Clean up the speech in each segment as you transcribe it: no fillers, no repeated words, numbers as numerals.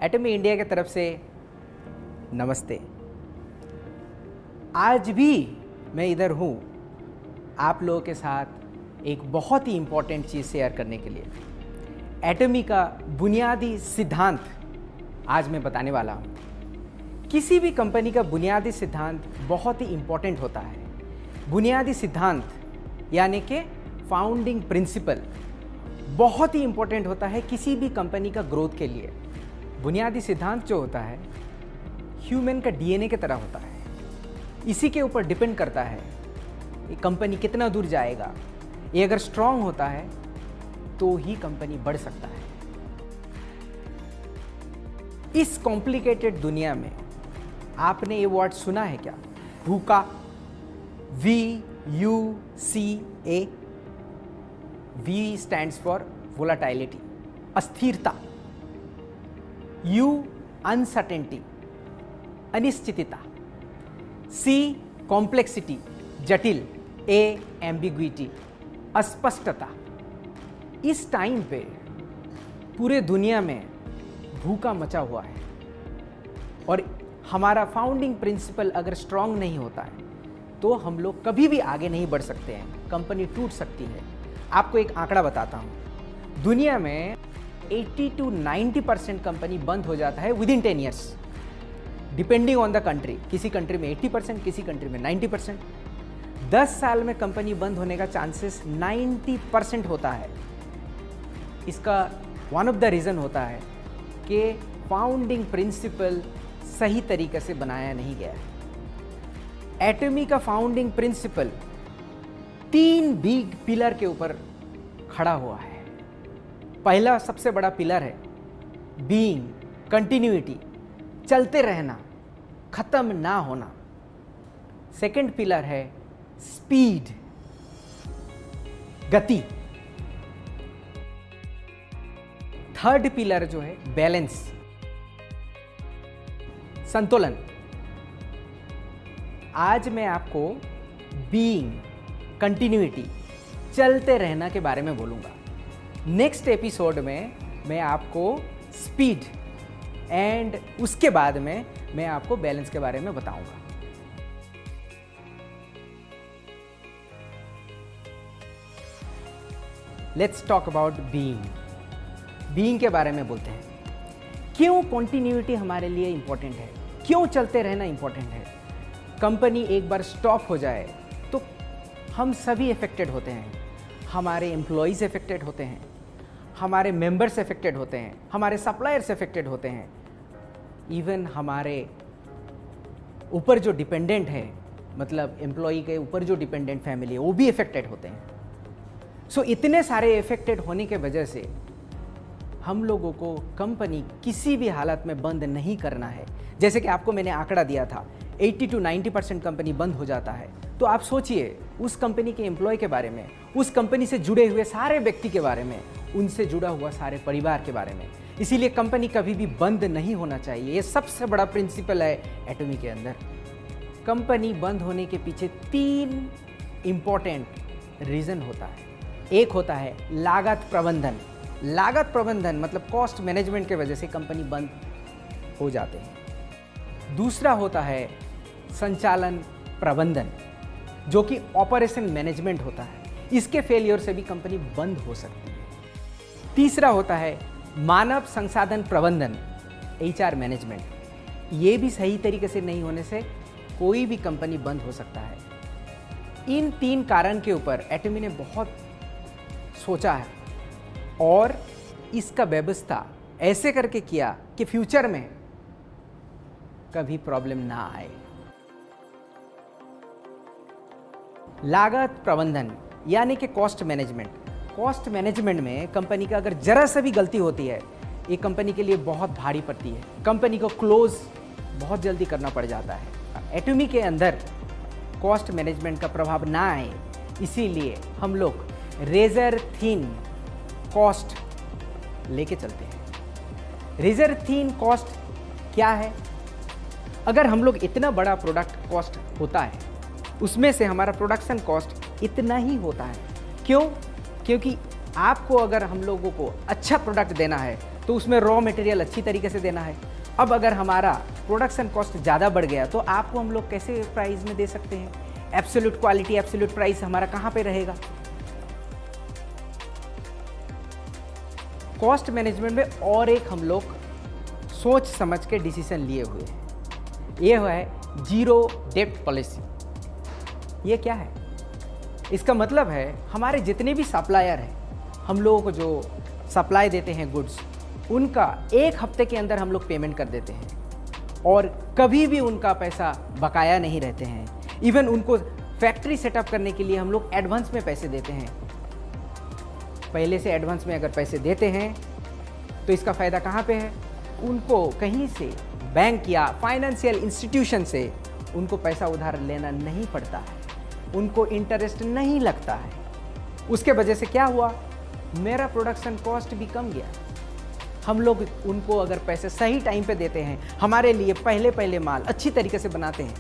एटमी India की तरफ से नमस्ते। आज भी मैं इधर हूँ आप लोगों के साथ एक बहुत ही इम्पोर्टेंट चीज़ शेयर करने के लिए। एटमी का बुनियादी सिद्धांत आज मैं बताने वाला हूँ। किसी भी कंपनी का बुनियादी सिद्धांत बहुत ही इम्पोर्टेंट होता है। बुनियादी सिद्धांत यानी कि फाउंडिंग प्रिंसिपल बहुत ही इम्पोर्टेंट होता है किसी भी कंपनी का ग्रोथ के लिए। बुनियादी सिद्धांत जो होता है ह्यूमन का डीएनए की तरह होता है। इसी के ऊपर डिपेंड करता है ये कंपनी कितना दूर जाएगा। ये अगर स्ट्रांग होता है तो ही कंपनी बढ़ सकता है। इस कॉम्प्लिकेटेड दुनिया में आपने ये वर्ड सुना है क्या? VUCA, VUCA। V stands for volatility, अस्थिरता। U अनसर्टेनिटी, अनिश्चितता। C कॉम्प्लेक्सिटी, जटिल। A एम्बिग्विटी, अस्पष्टता। इस टाइम पे पूरे दुनिया में भूखा मचा हुआ है और हमारा फाउंडिंग प्रिंसिपल अगर स्ट्रांग नहीं होता है तो हम लोग कभी भी आगे नहीं बढ़ सकते हैं। कंपनी टूट सकती है। आपको एक आंकड़ा बताता हूँ। दुनिया में 80 to 90% कंपनी बंद हो जाता है with in 10 years, depending on the country. किसी कंट्री में 80%, किसी कंट्री में 90%। 10 साल में कंपनी बंद होने का चांसेस 90% होता है। इसका वन ऑफ द रीज़न होता है कि फाउंडिंग प्रिंसिपल सही तरीके से बनाया नहीं गया है। एटमी का फाउंडिंग प्रिंसिपल 3 बिग पिलर के ऊपर खड़ा हुआ है। पहला सबसे बड़ा पिलर है बीइंग, कंटिन्यूटी, चलते रहना, खत्म ना होना। सेकंड पिलर है स्पीड, गति। थर्ड पिलर जो है बैलेंस, संतुलन। आज मैं आपको बीइंग, कंटिन्यूटी, चलते रहना के बारे में बोलूंगा। नेक्स्ट एपिसोड में मैं आपको स्पीड एंड उसके बाद में मैं आपको बैलेंस के बारे में बताऊंगा। Let's talk about being. Being के बारे में बोलते हैं। क्यों कॉन्टिन्यूटी हमारे लिए इंपॉर्टेंट है? क्यों चलते रहना इंपॉर्टेंट है? कंपनी एक बार स्टॉप हो जाए तो हम सभी इफेक्टेड होते हैं। हमारे एम्प्लॉयज़ इफेक्टेड होते हैं, हमारे मेंबर्स इफेक्टेड होते हैं, हमारे सप्लायर्स इफेक्टेड होते हैं, इवन हमारे ऊपर जो डिपेंडेंट है, मतलब एम्प्लॉई के ऊपर जो डिपेंडेंट फैमिली है वो भी इफेक्टेड होते हैं। सो इतने सारे इफेक्टेड होने के वजह से हम लोगों को कंपनी किसी भी हालत में बंद नहीं करना है। जैसे कि आपको मैंने आंकड़ा दिया था 80 to 90% कंपनी बंद हो जाता है। तो आप सोचिए उस कंपनी के एम्प्लॉय के बारे में, उस कंपनी से जुड़े हुए सारे व्यक्ति के बारे में, उनसे जुड़ा हुआ सारे परिवार के बारे में। इसीलिए कंपनी कभी भी बंद नहीं होना चाहिए। ये सबसे बड़ा प्रिंसिपल है एटमी के अंदर। कंपनी बंद होने के पीछे 3 इंपॉर्टेंट रीज़न होता है। एक होता है लागत प्रबंधन। लागत प्रबंधन मतलब कॉस्ट मैनेजमेंट के वजह से कंपनी बंद हो जाते हैं। दूसरा होता है संचालन प्रबंधन, जो कि ऑपरेशन मैनेजमेंट होता है। इसके फेलियर से भी कंपनी बंद हो सकती है। तीसरा होता है मानव संसाधन प्रबंधन, HR मैनेजमेंट। ये भी सही तरीके से नहीं होने से कोई भी कंपनी बंद हो सकता है। इन 3 कारण के ऊपर एटमी ने बहुत सोचा है और इसका व्यवस्था ऐसे करके किया कि फ्यूचर में कभी प्रॉब्लम ना आए। लागत प्रबंधन यानी कि कॉस्ट मैनेजमेंट। कॉस्ट मैनेजमेंट में कंपनी का अगर जरा सा भी गलती होती है ये कंपनी के लिए बहुत भारी पड़ती है। कंपनी को क्लोज बहुत जल्दी करना पड़ जाता है। एटमी के अंदर कॉस्ट मैनेजमेंट का प्रभाव ना आए इसीलिए हम लोग रेजर थिन कॉस्ट लेके चलते हैं। रेजर थिन कॉस्ट क्या है? अगर हम लोग इतना बड़ा प्रोडक्ट कॉस्ट होता है उसमें से हमारा प्रोडक्शन कॉस्ट इतना ही होता है। क्यों? क्योंकि आपको अगर हम लोगों को अच्छा प्रोडक्ट देना है तो उसमें रॉ मटेरियल अच्छी तरीके से देना है। अब अगर हमारा प्रोडक्शन कॉस्ट ज़्यादा बढ़ गया तो आपको हम लोग कैसे प्राइस में दे सकते हैं? एब्सोल्यूट क्वालिटी, एब्सोल्यूट प्राइस हमारा कहाँ पे रहेगा? कॉस्ट मैनेजमेंट में और एक हम लोग सोच समझ के डिसीजन लिए हुए हैं, ये है जीरो डेब्ट पॉलिसी। ये क्या है? इसका मतलब है हमारे जितने भी सप्लायर हैं, हम लोगों को जो सप्लाई देते हैं गुड्स, उनका 1 हफ्ते के अंदर हम लोग पेमेंट कर देते हैं और कभी भी उनका पैसा बकाया नहीं रहते हैं। इवन उनको फैक्ट्री सेटअप करने के लिए हम लोग एडवांस में पैसे देते हैं। पहले से एडवांस में अगर पैसे देते हैं तो इसका फ़ायदा कहाँ पे है? उनको कहीं से बैंक या फाइनेंशियल इंस्टीट्यूशन से उनको पैसा उधार लेना नहीं पड़ता है, उनको इंटरेस्ट नहीं लगता है। उसके वजह से क्या हुआ? मेरा प्रोडक्शन कॉस्ट भी कम गया। हम लोग उनको अगर पैसे सही टाइम पे देते हैं, हमारे लिए पहले माल अच्छी तरीके से बनाते हैं,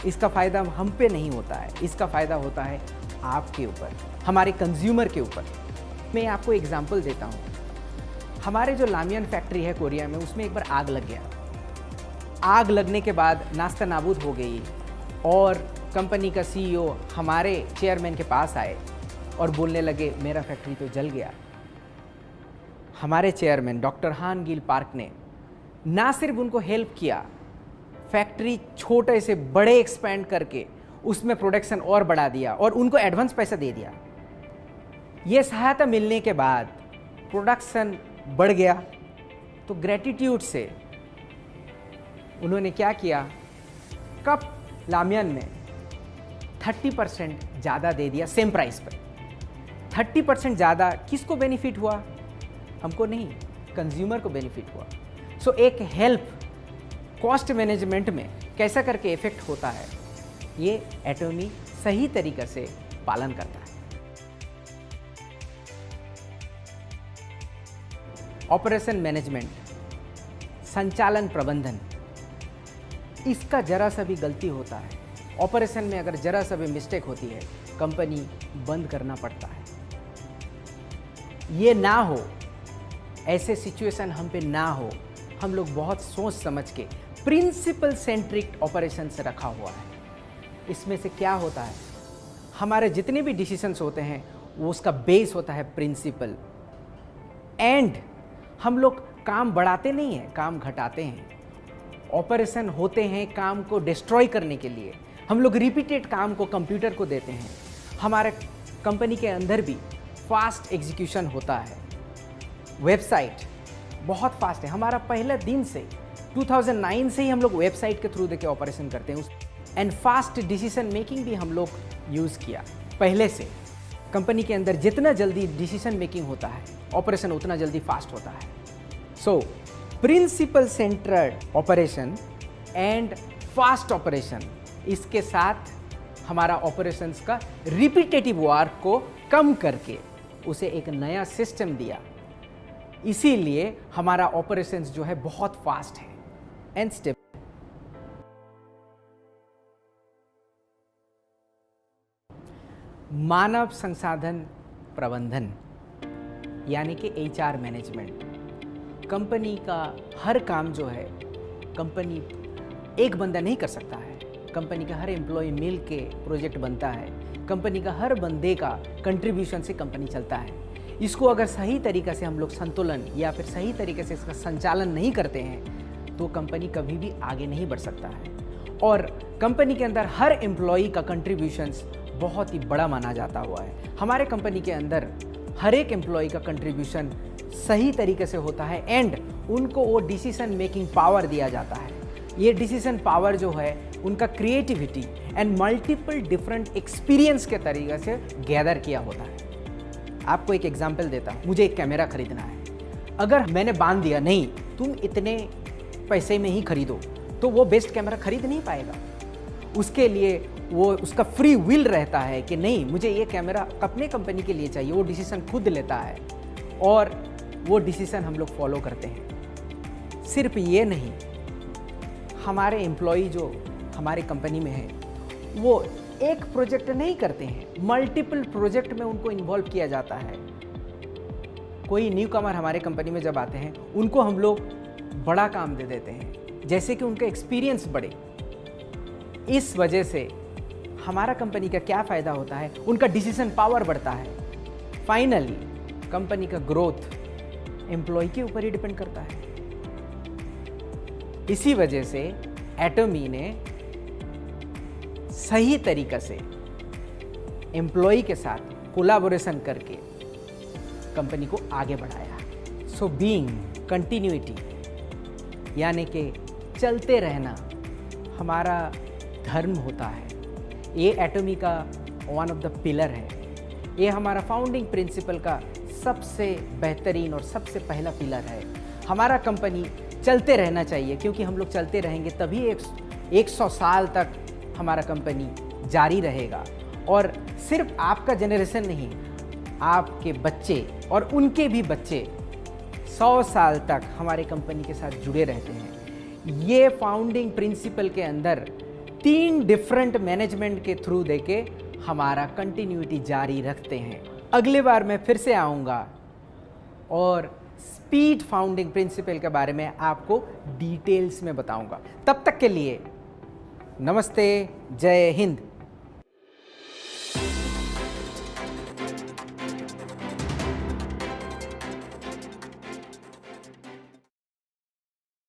इसका फ़ायदा हम पे नहीं होता है, इसका फ़ायदा होता है आपके ऊपर, हमारे कंज्यूमर के ऊपर। मैं आपको एग्जांपल देता हूँ। हमारे जो लामियन फैक्ट्री है कोरिया में, उसमें एक बार आग लग गया। आग लगने के बाद नास्ता नाबूद हो गई और कंपनी का सीईओ हमारे चेयरमैन के पास आए और बोलने लगे मेरा फैक्ट्री तो जल गया। हमारे चेयरमैन डॉक्टर हान गिल पार्क ने ना सिर्फ उनको हेल्प किया, फैक्ट्री छोटे से बड़े एक्सपेंड करके उसमें प्रोडक्शन और बढ़ा दिया और उनको एडवांस पैसा दे दिया। ये सहायता मिलने के बाद प्रोडक्शन बढ़ गया, तो ग्रेटिट्यूड से उन्होंने क्या किया? कप लामियन में 30% ज़्यादा दे दिया सेम प्राइस पर। 30% ज़्यादा किसको बेनिफिट हुआ? हमको नहीं, कंज्यूमर को बेनिफिट हुआ। सो एक हेल्प कॉस्ट मैनेजमेंट में कैसा करके इफेक्ट होता है, ये एटॉमी सही तरीके से पालन करता है। ऑपरेशन मैनेजमेंट, संचालन प्रबंधन, इसका जरा सा भी गलती होता है, ऑपरेशन में अगर जरा सा भी मिस्टेक होती है, कंपनी बंद करना पड़ता है। ये ना हो, ऐसे सिचुएशन हम पे ना हो, हम लोग बहुत सोच समझ के प्रिंसिपल सेंट्रिक ऑपरेशन से रखा हुआ है। इसमें से क्या होता है? हमारे जितने भी डिसीजंस होते हैं वो उसका बेस होता है प्रिंसिपल। एंड हम लोग काम बढ़ाते नहीं हैं, काम घटाते हैं। ऑपरेशन होते हैं काम को डिस्ट्रॉय करने के लिए। हम लोग रिपीटेड काम को कंप्यूटर को देते हैं। हमारे कंपनी के अंदर भी फास्ट एग्जीक्यूशन होता है। वेबसाइट बहुत फास्ट है। हमारा पहले दिन से 2009 से ही हम लोग वेबसाइट के थ्रू देके ऑपरेशन करते हैं। एंड फास्ट डिसीजन मेकिंग भी हम लोग यूज़ किया पहले से। कंपनी के अंदर जितना जल्दी डिसीजन मेकिंग होता है, ऑपरेशन उतना जल्दी फास्ट होता है। So principle centred operation and fast operation, इसके साथ हमारा ऑपरेशंस का रिपीटेटिव वर्क को कम करके उसे एक नया सिस्टम दिया। इसीलिए हमारा ऑपरेशंस जो है बहुत फास्ट है एंड स्टेबल। मानव संसाधन प्रबंधन यानी कि HR मैनेजमेंट। कंपनी का हर काम जो है कंपनी एक बंदा नहीं कर सकता है। कंपनी का हर एम्प्लॉय मिल के प्रोजेक्ट बनता है। कंपनी का हर बंदे का कंट्रीब्यूशन से कंपनी चलता है। इसको अगर सही तरीके से हम लोग संतुलन या फिर सही तरीके से इसका संचालन नहीं करते हैं तो कंपनी कभी भी आगे नहीं बढ़ सकता है। और कंपनी के अंदर हर एम्प्लॉई का कंट्रीब्यूशंस बहुत ही बड़ा माना जाता हुआ है। हमारे कंपनी के अंदर हर एक एम्प्लॉई का कंट्रीब्यूशन सही तरीके से होता है एंड उनको वो डिसीजन मेकिंग पावर दिया जाता है। ये डिसीजन पावर जो है उनका creativity and multiple different experience के तरीके से गैदर किया होता है। आपको एक एग्जांपल देता हूँ। मुझे एक कैमरा खरीदना है। अगर मैंने बांध दिया नहीं तुम इतने पैसे में ही खरीदो, तो वो बेस्ट कैमरा खरीद नहीं पाएगा। उसके लिए वो उसका फ्री विल रहता है कि नहीं मुझे ये कैमरा अपने कंपनी के लिए चाहिए। वो डिसीजन खुद लेता है और वो डिसीजन हम लोग फॉलो करते हैं। सिर्फ ये नहीं, हमारे एम्प्लॉई जो हमारे कंपनी में है वो एक प्रोजेक्ट नहीं करते हैं, मल्टीपल प्रोजेक्ट में उनको इन्वॉल्व किया जाता है। कोई न्यू कमर हमारे कंपनी में जब आते हैं, उनको हम लोग बड़ा काम दे देते हैं, जैसे कि उनका एक्सपीरियंस बढ़े। इस वजह से हमारा कंपनी का क्या फ़ायदा होता है, उनका डिसीजन पावर बढ़ता है। फाइनली कंपनी का ग्रोथ एम्प्लॉय के ऊपर ही डिपेंड करता है। इसी वजह से एटमी ने सही तरीका से एम्प्लॉय के साथ कोलैबोरेशन करके कंपनी को आगे बढ़ाया। सो बीइंग कंटिन्यूटी, यानी कि चलते रहना, हमारा धर्म होता है। ये एटमी का वन ऑफ द पिलर है। ये हमारा फाउंडिंग प्रिंसिपल का सबसे बेहतरीन और सबसे पहला पिलर है। हमारा कंपनी चलते रहना चाहिए, क्योंकि हम लोग चलते रहेंगे तभी 100 साल तक हमारा कंपनी जारी रहेगा। और सिर्फ आपका जनरेशन नहीं, आपके बच्चे और उनके भी बच्चे 100 साल तक हमारे कंपनी के साथ जुड़े रहते हैं। ये फाउंडिंग प्रिंसिपल के अंदर 3 डिफरेंट मैनेजमेंट के थ्रू देके हमारा कंटिन्यूटी जारी रखते हैं। अगले बार मैं फिर से आऊँगा और स्पीड फाउंडिंग प्रिंसिपल के बारे में आपको डिटेल्स में बताऊंगा। तब तक के लिए नमस्ते, जय हिंद।